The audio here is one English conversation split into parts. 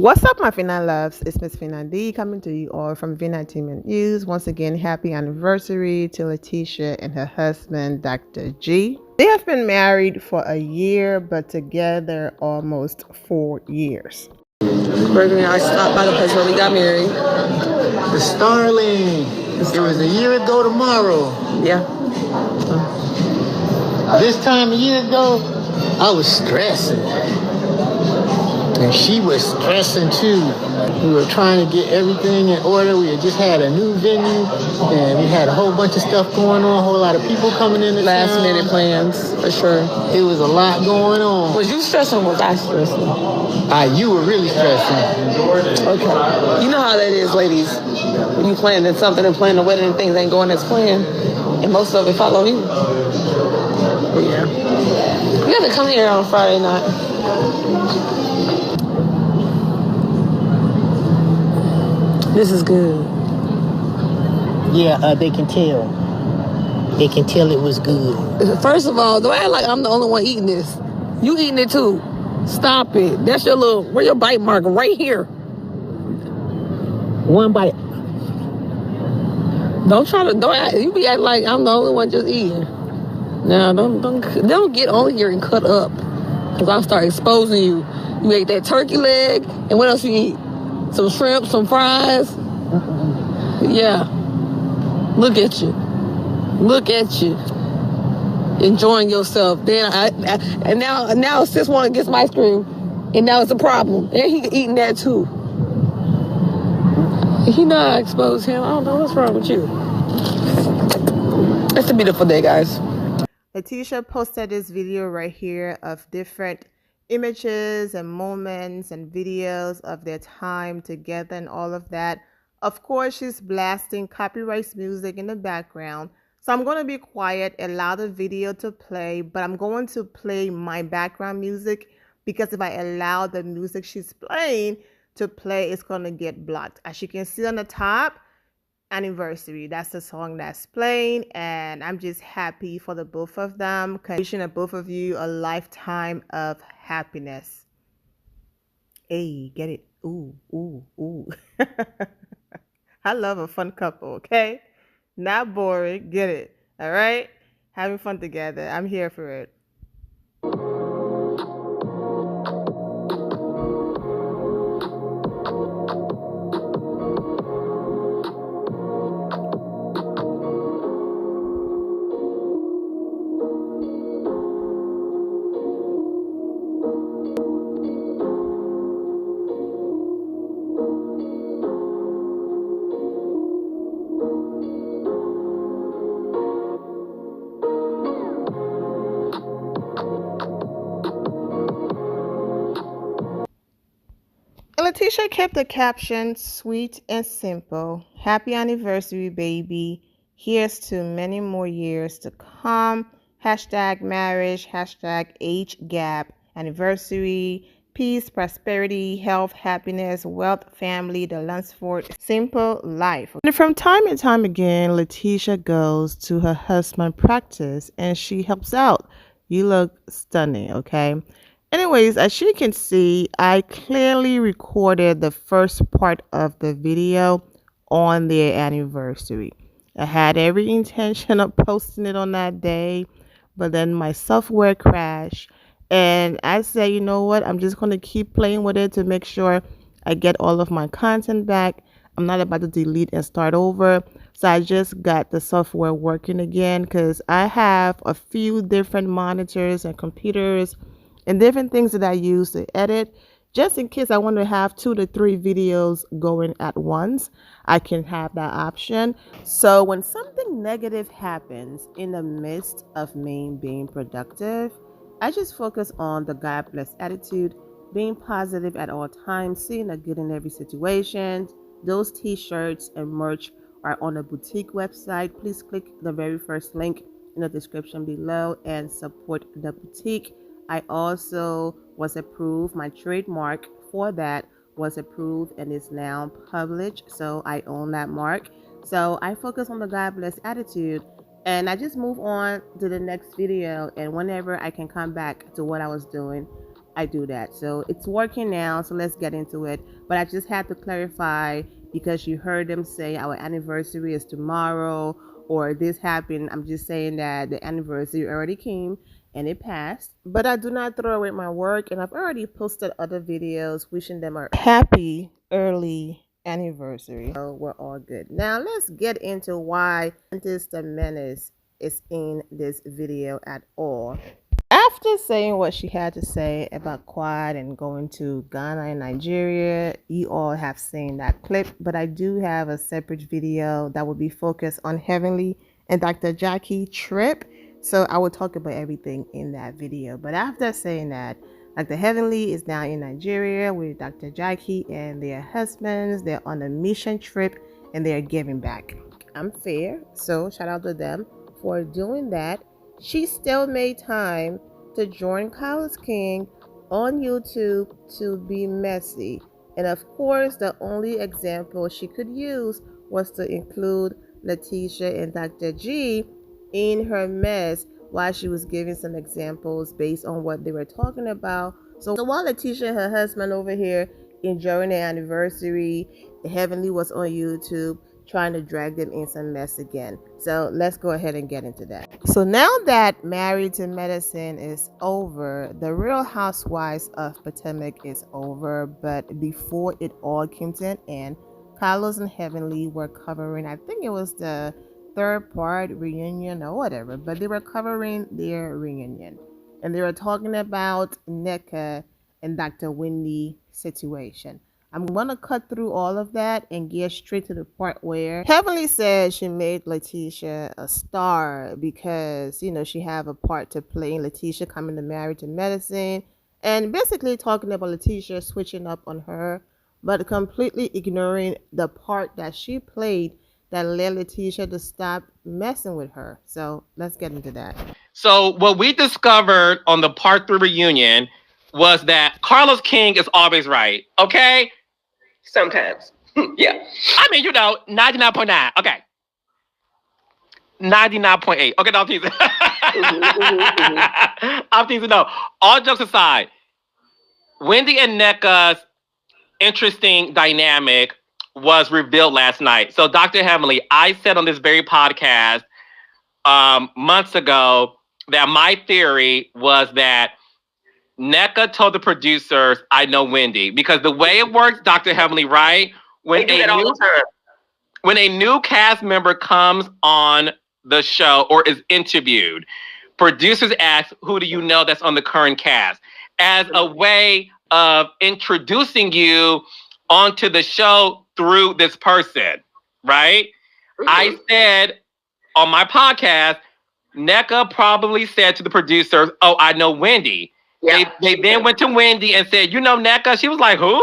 What's up, my Fina loves? It's Miss Fina D coming to you all from Fina Entertainment News. Once again, happy anniversary to Lateasha and her husband, Dr. G. They have been married for a year, but together almost 4 years. Gregory and I stopped by the place where we got married. The Starling. It was a year ago tomorrow. Yeah. This time a year ago, I was stressing. And she was stressing too. We were trying to get everything in order. We had just had a new venue, and we had a whole bunch of stuff going on, a whole lot of people coming in. Last minute plans, for sure. It was a lot going on. Was you stressing or was I stressing? You were really stressing. Okay. You know how that is, ladies. When you planning something and planning a wedding and things ain't going as planned, and most of it follow you. But yeah. You have to come here on Friday night. This is good. Yeah, they can tell. They can tell it was good. First of all, don't act like I'm the only one eating this. You eating it too. Stop it. That's your where your bite mark? Right here. One bite. You be acting like I'm the only one just eating. Now, don't get on here and cut up. Because I'll start exposing you. You ate that turkey leg, and what else you eat? Some shrimp, some fries. Yeah. Look at you. Look at you. Enjoying yourself. Then and now sis want to get some ice cream. And now it's a problem. And he eating that too. He know I exposed him. I don't know what's wrong with you. It's a beautiful day, guys. Lateasha posted this video right here of different images and moments and videos of their time together and all of that. Of course, she's blasting copyright music in the background. So I'm going to be quiet, allow the video to play, but I'm going to play my background music because if I allow the music she's playing to play, it's going to get blocked. As you can see on the top, Anniversary. That's the song that's playing, and I'm just happy for the both of them. Wishing the both of you a lifetime of happiness. Hey, get it? Ooh, ooh, ooh. I love a fun couple, okay? Not boring. Get it? All right? Having fun together. I'm here for it. Lateasha kept the caption sweet and simple. Happy anniversary, baby. Here's to many more years to come. Hashtag marriage, hashtag age gap, anniversary, peace, prosperity, health, happiness, wealth, family, the Lunsford, simple life. And from time and time again, Lateasha goes to her husband's practice and she helps out. You look stunning, okay? Anyways, as you can see, I clearly recorded the first part of the video on their anniversary. I had every intention of posting it on that day, but then my software crashed. And I said, you know what? I'm just going to keep playing with it to make sure I get all of my content back. I'm not about to delete and start over. So I just got the software working again because I have a few different monitors and computers and different things that I use to edit. Just in case I want to have 2 to 3 videos going at once, I can have that option. So when something negative happens in the midst of me being productive, I just focus on the God bless attitude, being positive at all times, seeing the good in every situation. Those t-shirts and merch are on the boutique website. Please click the very first link in the description below and support the boutique. I also was approved. My trademark for that was approved and is now published. So I own that mark. So I focus on the God bless attitude and I just move on to the next video. And whenever I can come back to what I was doing, I do that. So it's working now. So let's get into it. But I just had to clarify because you heard them say our anniversary is tomorrow or this happened. I'm just saying that the anniversary already came and it passed. But I do not throw away my work, and I've already posted other videos wishing them a happy early anniversary. So we're all good. Now let's get into why Mantis the Menace is in this video at all. After saying what she had to say about Quad and going to Ghana and Nigeria, you all have seen that clip, but I do have a separate video that will be focused on Heavenly and Dr.G trip. So I will talk about everything in that video. But after saying that, Dr. Heavenly is now in Nigeria with Dr.G and their husbands. They're on a mission trip and they're giving back. I'm fair, so shout out to them for doing that. She still made time to join Carlos King on YouTube to be messy. And of course, the only example she could use was to include Lateasha and Dr. G in her mess while she was giving some examples based on what they were talking about. So while Lateasha and her husband over here enjoying their anniversary, Heavenly was on YouTube trying to drag them in some mess again. So let's go ahead and get into that. So now that Married to Medicine is over, the Real Housewives of Potomac is over. But before it all came to an end, Carlos and Heavenly were covering, I think it was the third part reunion or whatever, but they were covering their reunion. And they were talking about NECA and Dr. Wendy situation. I'm going to cut through all of that and get straight to the part where Heavenly said she made Lateasha a star because, she have a part to play in Lateasha coming to Married to Medicine, and basically talking about Lateasha switching up on her, but completely ignoring the part that she played that led Lateasha to stop messing with her. So let's get into that. So what we discovered on the part 3 reunion was that Carlos King is always right. Okay? Sometimes. Yeah. I mean, 99.9. Okay. 99.8. Okay, no, I'm teasing. I'm teasing. No. All jokes aside, Wendy and NECA's interesting dynamic was revealed last night. So, Dr. Heavenly, I said on this very podcast months ago that my theory was that NECA told the producers, I know Wendy. Because the way it works, Dr. Heavenly, right? When a new cast member comes on the show or is interviewed, producers ask, who do you know that's on the current cast? As a way of introducing you onto the show through this person, right? Mm-hmm. I said on my podcast, NECA probably said to the producers, oh, I know Wendy. Yeah. They then went to Wendy and said, you know NECA? She was like, who?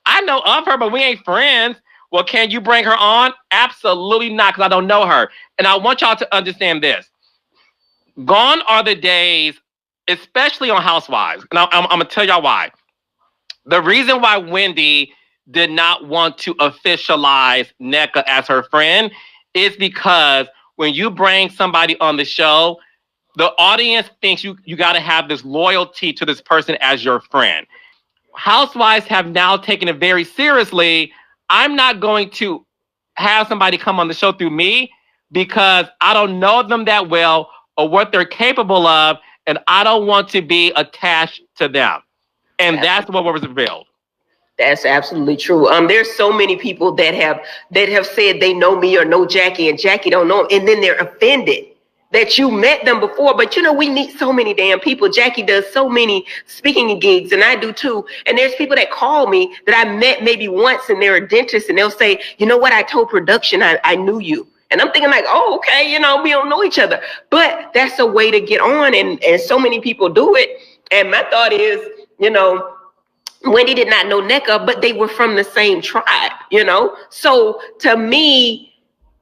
I know of her, but we ain't friends. Well, can you bring her on? Absolutely not, because I don't know her. And I want y'all to understand this. Gone are the days, especially on Housewives. And I'm going to tell y'all why. The reason why Wendy did not want to officialize NECA as her friend is because when you bring somebody on the show, the audience thinks you got to have this loyalty to this person as your friend. Housewives have now taken it very seriously. I'm not going to have somebody come on the show through me because I don't know them that well or what they're capable of, and I don't want to be attached to them. And that's what was revealed. That's absolutely true. There's so many people that have said they know me or know Jackie, and Jackie don't know them, and then they're offended that you met them before. But we meet so many damn people. Jackie does so many speaking gigs, and I do too. And there's people that call me that I met maybe once, and they're a dentist, and they'll say, you know what, I told production I knew you. And I'm thinking like, oh, okay, we don't know each other. But that's a way to get on, and so many people do it. And my thought is, Wendy did not know NECA, but they were from the same tribe, So to me,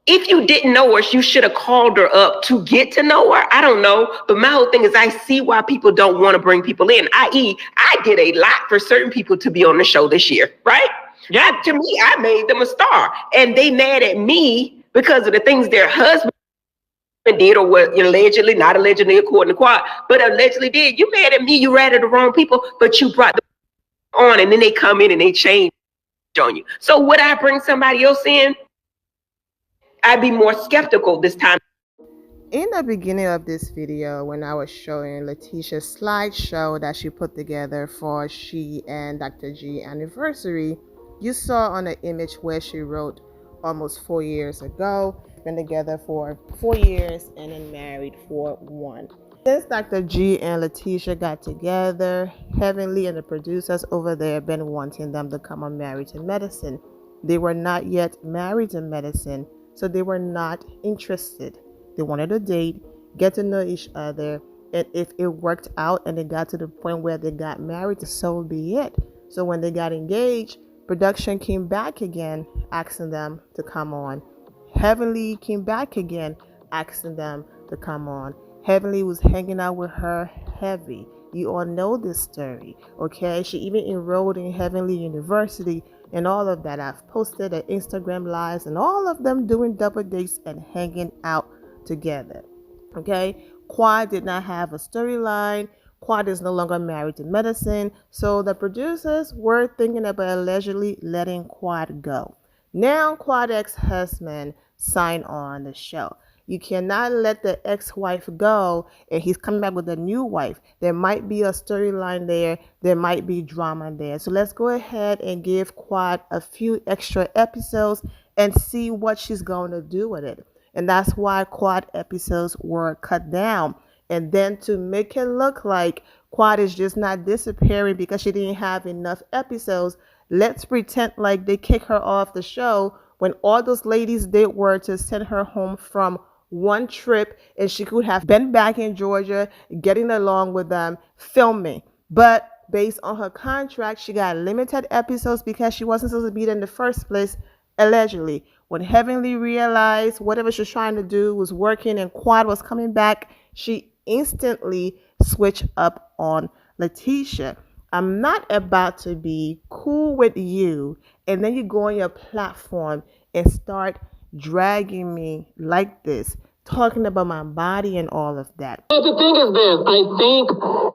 if you didn't know her, you should have called her up to get to know her. I don't know. But my whole thing is I see why people don't want to bring people in, i.e. I did a lot for certain people to be on the show this year, right? Yeah. To me, I made them a star. And they mad at me because of the things their husband did or what allegedly, not allegedly according to Quad, but allegedly did. You mad at me, you ratted the wrong people, but you brought them on and then they come in and they change on you. So would I bring somebody else in? I'd be more skeptical this time. In the beginning of this video, when I was showing Letitia's slideshow that she put together for she and Dr. G anniversary, you saw on the image where she wrote almost 4 years ago, been together for 4 years and then married for one. Since Dr. G and Leticia got together, Heavenly and the producers over there have been wanting them to come on Married to Medicine. They were not yet married to medicine, so they were not interested. They wanted to date, get to know each other, and if it worked out and they got to the point where they got married, so be it. So when they got engaged, production came back again, asking them to come on. Heavenly came back again, asking them to come on. Heavenly was hanging out with her heavy. You all know this story, okay? She even enrolled in Heavenly University and all of that. I've posted at Instagram lives and all of them doing double dates and hanging out together, okay? Quad did not have a storyline. Quad is no longer married to medicine, so the producers were thinking about allegedly letting Quad go. Now Quad ex-husband signed on the show. You cannot let the ex-wife go and he's coming back with a new wife. There might be a storyline there. There might be drama there. So let's go ahead and give Quad a few extra episodes and see what she's going to do with it. And that's why Quad episodes were cut down. And then to make it look like Quad is just not disappearing because she didn't have enough episodes, let's pretend like they kick her off the show when all those ladies did were to send her home from one trip and she could have been back in Georgia getting along with them filming. But based on her contract, she got limited episodes because she wasn't supposed to be there in the first place, allegedly. When Heavenly realized whatever she was trying to do was working and Quad was coming back, she instantly switched up on Lateasha. I'm not about to be cool with you and then you go on your platform and start dragging me like this, talking about my body and all of that. But the thing is this, I think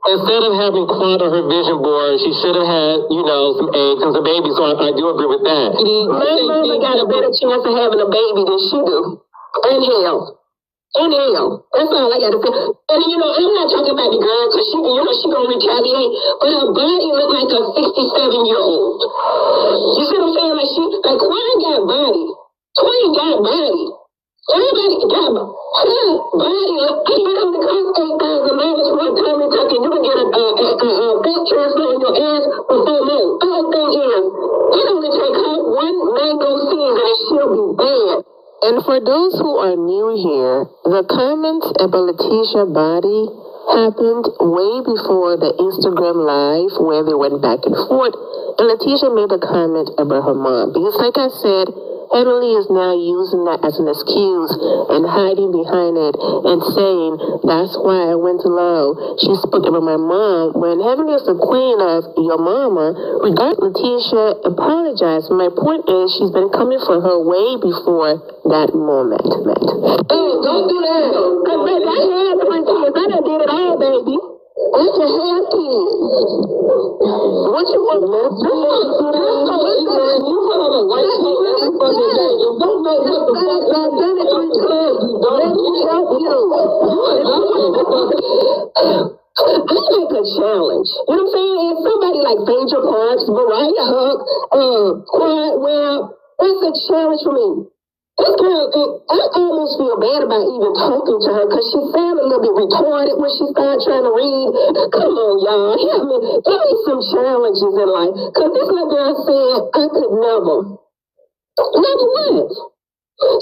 instead of having Quad on her vision board, she should have had, some eggs and some babies, so I do agree with that. My mama got a better chance of having a baby than she do. Inhale. Inhale. That's all I got to say. And I'm not talking about the girl because she gonna retaliate, but her body look like a 67-year-old. You see what I'm saying? Like Quad got body. Queen got body. Everybody got body. I used to cost $8,000 one time in Kentucky. You can get a back transfer in your ass for 4 months. The whole thing is, it only take her one mango season and she'll be bad. And for those who are new here, the comments about Letitia's body happened way before the Instagram live where they went back and forth. And Leticia made a comment about her mom. Because like I said, Heavenly is now using that as an excuse and hiding behind it and saying, that's why I went low. She spoke about my mom. When Heavenly is the queen of your mama, regardless, Leticia apologized. My point is, she's been coming for her way before that moment. Oh, don't do that. I had my kids. I done did it all, baby. What you have kids? What you want? You have a white smoke every fucking day. You don't know what the fuck I've done it 3 times. Let me help you. I like a challenge. You know what I'm saying? If somebody like Phaedra Parks, Mariah Huck, Quad, well, that's a challenge for me. This girl, I almost feel bad about even talking to her because she sounded a little bit retarded when she started trying to read. Come on, y'all. Help me. Give me some challenges in life. Because this little girl said I could never. Never what?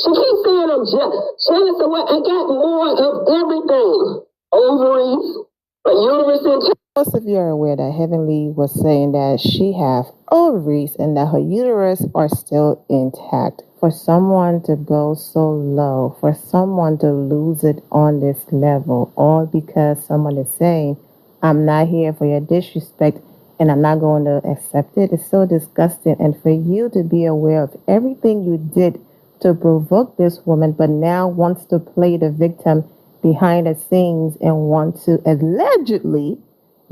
She keeps saying I'm jealous of what? I got more of everything. Ovaries, a uterus and Most of you are aware that Heavenly was saying that she have ovaries and that her uterus are still intact. For someone to go so low, for someone to lose it on this level, all because someone is saying, I'm not here for your disrespect and I'm not going to accept it, is so disgusting. And for you to be aware of everything you did to provoke this woman, but now wants to play the victim behind the scenes and want to allegedly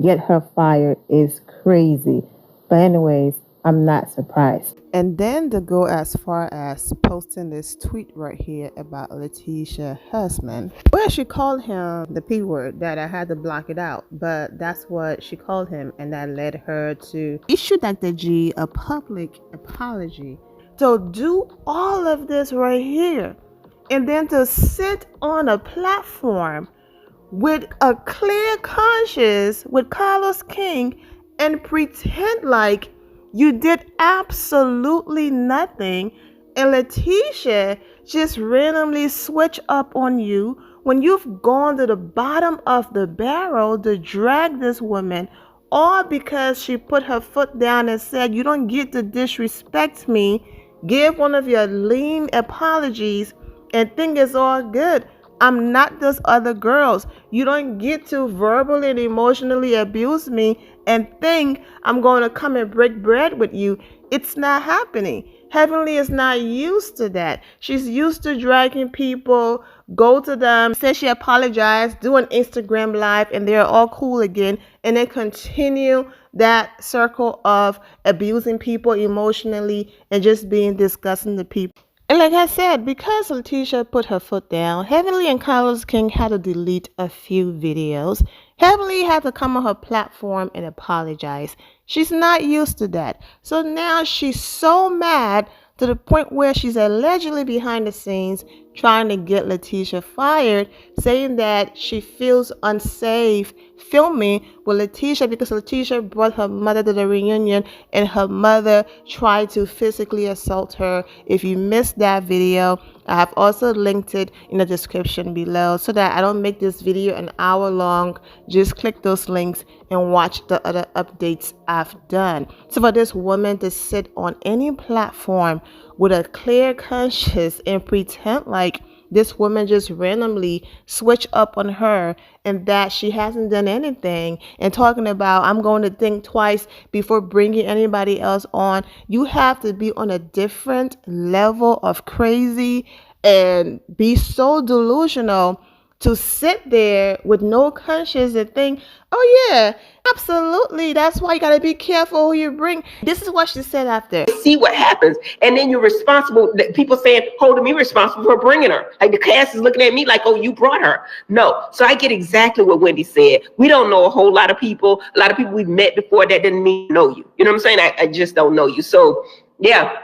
get her fired is crazy. But anyways, I'm not surprised. And then to go as far as posting this tweet right here about Lateasha's husband, where she called him the P word that I had to block it out, but that's what she called him, and that led her to issue Dr. G a public apology. So do all of this right here, and then to sit on a platform with a clear conscience with Carlos King and pretend like you did absolutely nothing, and Leticia just randomly switch up on you when you've gone to the bottom of the barrel to drag this woman, all because she put her foot down and said, "You don't get to disrespect me." Give one of your lean apologies and think it's all good. I'm not those other girls. You don't get to verbally and emotionally abuse me and think I'm going to come and break bread with you. It's not happening. Heavenly is not used to that. She's used to dragging people, go to them, say she apologized, do an Instagram live, and they're all cool again, and then continue that circle of abusing people emotionally and just being disgusting to people. And like I said, because Lateasha put her foot down, Heavenly and Carlos King had to delete a few videos. Heavenly had to come on her platform and apologize. She's not used to that. So now she's so mad to the point where she's allegedly behind the scenes trying to get Lateasha fired, saying that she feels unsafe filming with Lateasha because Lateasha brought her mother to the reunion and her mother tried to physically assault her. If you missed that video, I have also linked it in the description below so that I don't make this video an hour long. Just click those links and watch the other updates I've done. So for this woman to sit on any platform with a clear conscience and pretend like this woman just randomly switch up on her and that she hasn't done anything, and talking about I'm going to think twice before bringing anybody else on. You have to be on a different level of crazy and be so delusional to sit there with no conscience and think, oh yeah, absolutely, that's why you got to be careful who you bring. This is what she said after. See what happens, and then you're responsible. People saying holding me responsible for bringing her. Like the cast is looking at me like, oh, you brought her. No. So I get exactly what Wendy said. We don't know a whole lot of people. A lot of people we've met before. That doesn't mean I know you. You know what I'm saying? I just don't know you. So yeah.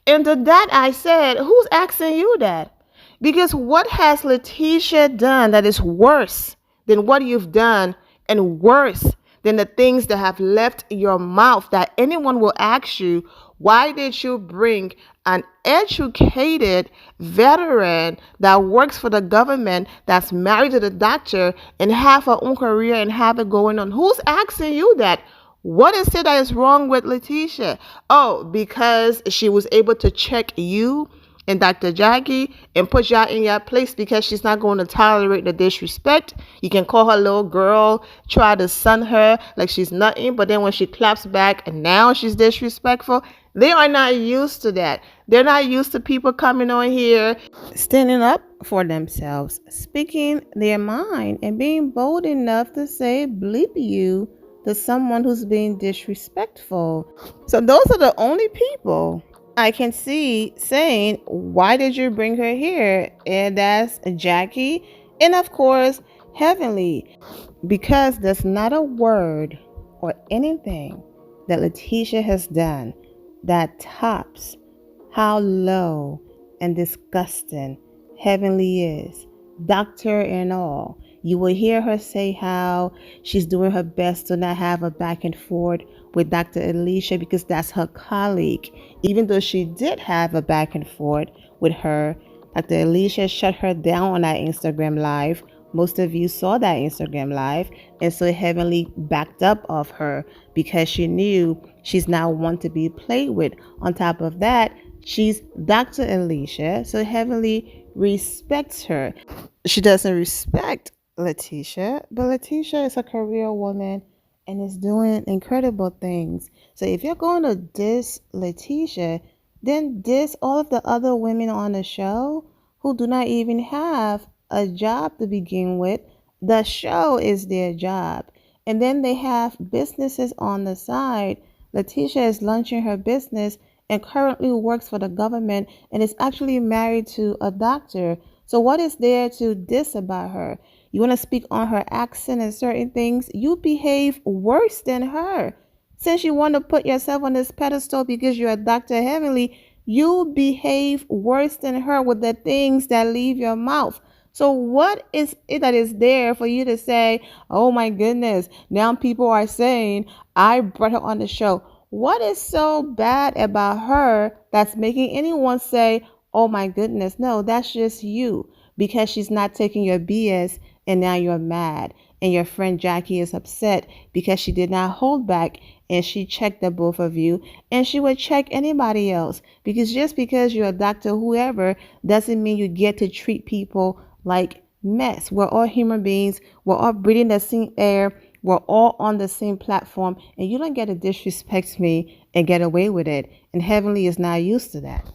And to that I said, who's asking you that? Because what has Lateasha done that is worse than what you've done and worse than the things that have left your mouth that anyone will ask you, why did you bring an educated veteran that works for the government, that's married to the doctor, and have her own career and have it going on? Who's asking you that? What is it that is wrong with Lateasha? Oh, because she was able to check you and Dr.G and put y'all in your place because she's not going to tolerate the disrespect. You can call her little girl, try to sun her like she's nothing, but then when she claps back and now she's disrespectful, they are not used to that. They're not used to people coming on here, standing up for themselves, speaking their mind, and being bold enough to say bleep you to someone who's being disrespectful. So those are the only people I can see saying, why did you bring her here? And that's Jackie and of course Heavenly, because there's not a word or anything that Lateasha has done that tops how low and disgusting Heavenly is, doctor and all. You will hear her say how she's doing her best to not have a back and forth with Dr. Alicia because that's her colleague. Even though she did have a back and forth with her, Dr. Alicia shut her down on that Instagram live. Most of you saw that Instagram live, and so Heavenly backed up off her because she knew she's now one to be played with. On top of that, she's Dr. Alicia, so Heavenly respects her. She doesn't respect Lateasha, but Lateasha is a career woman and is doing incredible things. So if you're going to diss Lateasha, then diss all of the other women on the show who do not even have a job to begin with. The show is their job. And then they have businesses on the side. Leticia is launching her business and currently works for the government and is actually married to a doctor. So what is there to diss about her? You want to speak on her accent and certain things? You behave worse than her. Since you want to put yourself on this pedestal because you're a Dr. Heavenly, you behave worse than her with the things that leave your mouth. So what is it that is there for you to say, oh my goodness, now people are saying I brought her on the show? What is so bad about her that's making anyone say, oh my goodness? No, that's just you because she's not taking your BS and now you're mad. And your friend Jackie is upset because she did not hold back and she checked the both of you and she would check anybody else because just because you're a doctor, whoever, doesn't mean you get to treat people like mess. We're all human beings. We're all breathing the same air. We're all on the same platform and you don't get to disrespect me and get away with it. And Heavenly is not used to that.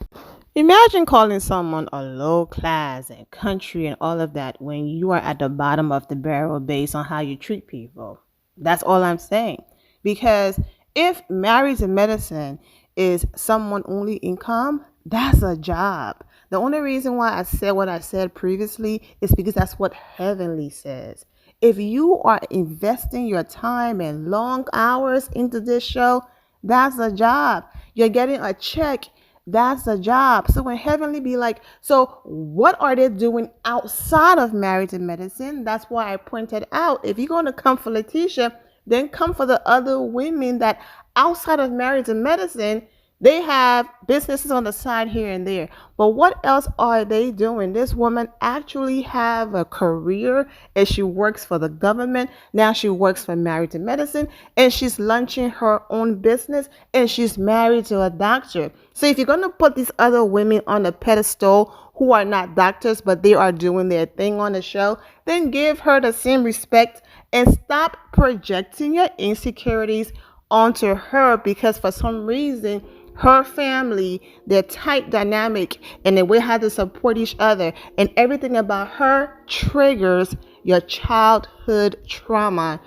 Imagine calling someone a low class and country and all of that when you are at the bottom of the barrel based on how you treat people. That's all I'm saying. Because if marriage and medicine is someone only income, that's a job. The only reason why I said what I said previously is because that's what Heavenly says. If you are investing your time and long hours into this show, that's a job. You're getting a check, that's a job. So when Heavenly be like, so what are they doing outside of marriage and medicine? That's why I pointed out, if you're going to come for Leticia, then come for the other women that outside of marriage and medicine, they have businesses on the side here and there. But what else are they doing? This woman actually have a career and she works for the government. Now she works for married to medicine and she's launching her own business and she's married to a doctor. So if you're going to put these other women on a pedestal who are not doctors but they are doing their thing on the show, then give her the same respect and stop projecting your insecurities onto her because for some reason her family, their tight dynamic and the way how to support each other and everything about her triggers your childhood trauma.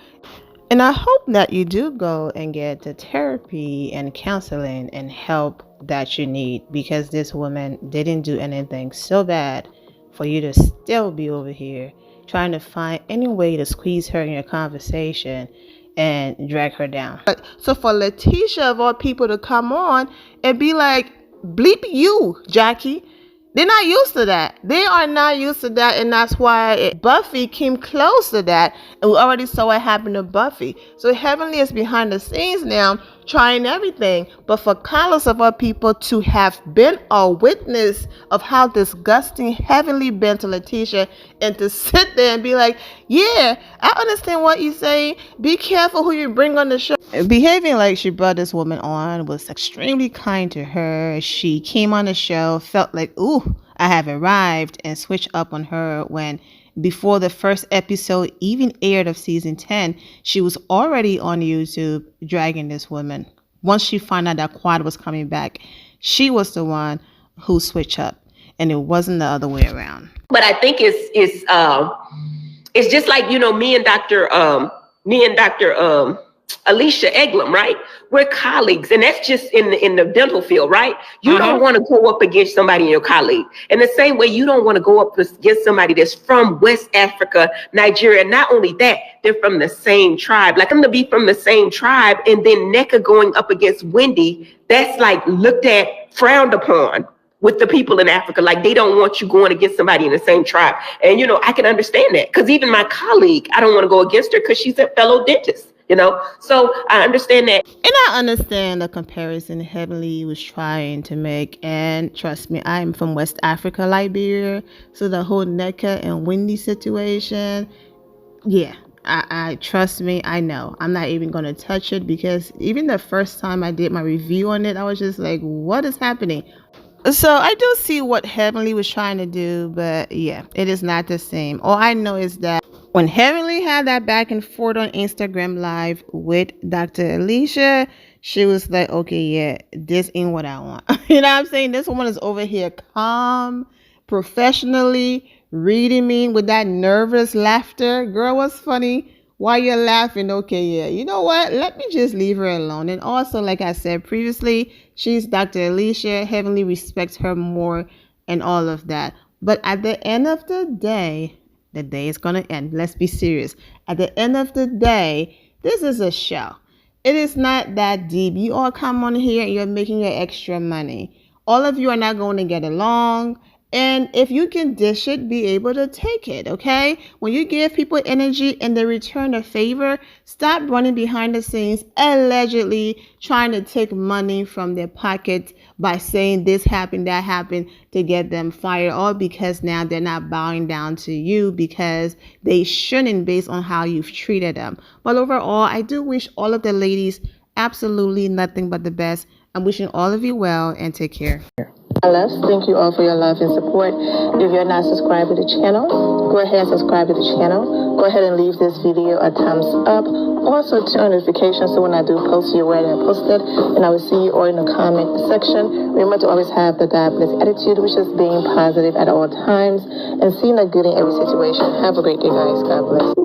And I hope that you do go and get the therapy and counseling and help that you need because this woman didn't do anything so bad for you to still be over here trying to find any way to squeeze her in your conversation and drag her down. So for Leticia of all people to come on and be like, bleep you, Jackie. They're not used to that. They are not used to that, and that's why Buffy came close to that, and we already saw what happened to Buffy. So Heavenly is behind the scenes now, trying everything. But for Carlos of all people to have been a witness of how disgusting Heavenly been to Leticia, and to sit there and be like, yeah, I understand what you're saying. Be careful who you bring on the show. Behaving like she brought this woman on was extremely kind to her. She came on the show, felt like, ooh, I have arrived, and switched up on her when before the first episode even aired of season 10, she was already on YouTube dragging this woman. Once she found out that Quad was coming back, she was the one who switched up, and it wasn't the other way around. But I think it's just like, me and Dr. Alicia Eglum, right? We're colleagues, and that's just in the dental field, right? You don't want to go up against somebody in your colleague. In the same way, you don't want to go up against somebody that's from West Africa, Nigeria. Not only that, they're from the same tribe. Like, I'm going to be from the same tribe, and then NECA going up against Wendy, that's like looked at, frowned upon with the people in Africa. Like, they don't want you going against somebody in the same tribe. And, I can understand that, because even my colleague, I don't want to go against her because she's a fellow dentist. So I understand that. And I understand the comparison Heavenly was trying to make. And trust me, I'm from West Africa, Liberia. So the whole NECA and Wendy situation, yeah, I trust me, I know. I'm not even going to touch it because even the first time I did my review on it, I was just like, what is happening? So I do see what Heavenly was trying to do, but yeah, it is not the same. All I know is that when Heavenly had that back and forth on Instagram Live with Dr. Alicia, she was like, okay, yeah, this ain't what I want. You know what I'm saying? This woman is over here calm, professionally reading me with that nervous laughter. Girl, what's funny? Why you're laughing? Okay, yeah. You know what? Let me just leave her alone. And also, like I said previously, she's Dr. Alicia. Heavenly respects her more and all of that. But at the end of the day is going to end. Let's be serious. At the end of the day, this is a show. It is not that deep. You all come on here and you're making your extra money. All of you are not going to get along. And if you can dish it, be able to take it, okay? When you give people energy and they return a favor, stop running behind the scenes, allegedly trying to take money from their pockets by saying this happened, that happened to get them fired, all because now they're not bowing down to you because they shouldn't based on how you've treated them. But overall, I do wish all of the ladies absolutely nothing but the best. I'm wishing all of you well and take care. Thank you all for your love and support. If you're not subscribed to the channel, go ahead and subscribe to the channel. Go ahead and leave this video a thumbs up. Also turn on notifications so when I do post, you're aware that I posted. And I will see you all in the comment section. Remember to always have the God bless attitude, which is being positive at all times and seeing the good in every situation. Have a great day, guys. God bless.